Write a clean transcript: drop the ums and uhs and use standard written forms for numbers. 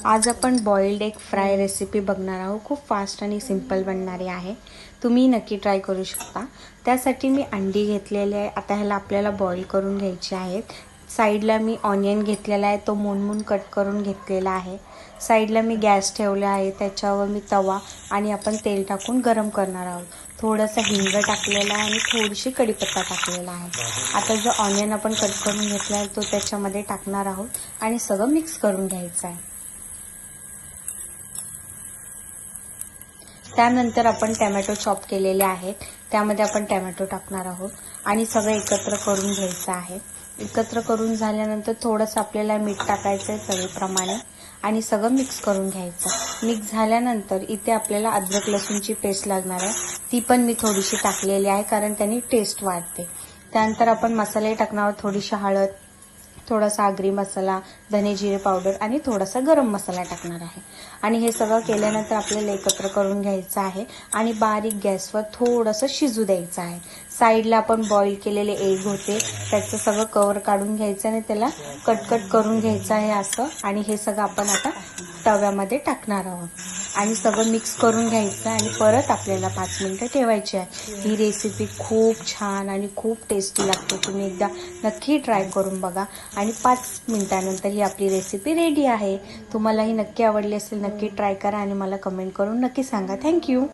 आज आपण boiled egg fry recipe बघणार आहोत। खूप फास्ट आणि सिंपल बनणारी आहे, तुम्ही नक्की ट्राय करू शकता। त्यासाठी मी अंडी घेतलेले आहे। आता ह्याला आपल्याला बॉईल करून घ्यायचे आहेत। साईडला मी ऑनियन घेतलेला आहे, तो मून कट करून घेतलेला आहे। साईडला मी गॅस ठेवला आहे, त्याच्यावर मी तवा आणि आपण तेल टाकून गरम करणार आहोत। थोडासा हिंग टाकलेला आहे आणि थोडीशी कढीपत्ता टाकलेला आहे। आता जो ऑनियन आपण कट करून घेतला आहे तो त्याच्यामध्ये टाकणार आहोत आणि सगळं मिक्स करून घ्यायचं आहे। त्यानंतर आपण टोमॅटो चॉप केलेले आहेत, त्यामध्ये आपण टोमॅटो टाकणार आहोत आणि सगळं एकत्र करून घ्यायचं आहे। एकत्र करून झाल्यानंतर थोडंसं आपल्याला मीठ टाकायचं आहे चवीप्रमाणे आणि सगळं मिक्स करून घ्यायचं। मिक्स झाल्यानंतर इथे आपल्याला अद्रक लसूणची पेस्ट लागणार आहे, ती पण मी थोडीशी टाकलेली आहे कारण त्याने टेस्ट वाढते। त्यानंतर आपण मसाले टाकणार आहोत, थोडीशी हळद, थोडासा आगरी मसाला, धने जिरे पावडर आणि थोडासा गरम मसाला टाकणार आहे। आणि हे सगळं केल्यानंतर आपल्याला एकत्र करून घ्यायचं आहे आणि बारीक गॅसवर थोडंसं शिजू द्यायचं आहे। साईडला आपण बॉईल केलेले एग होते, त्याचं सगळं कवर काढून घ्यायचं आणि त्याला कट करून घ्यायचं आहे असं। आणि हे सगळं आपण आता तव्यामध्ये टाकणार आहोत आणि सगळं मिक्स करून घ्यायचं आणि परत आपल्याला 5 मिनिटं ठेवायची आहे। ही रेसिपी खूप छान आणि खूप टेस्टी लागते, तुम्ही एकदा नक्की ट्राय करून बघा। आणि 5 मिनिटांनंतर ही आपली रेसिपी रेडी आहे। तुम्हाला ही नक्की आवडली असेल, नक्की ट्राय करा आणि मला कमेंट करून नक्की सांगा। थँक्यू।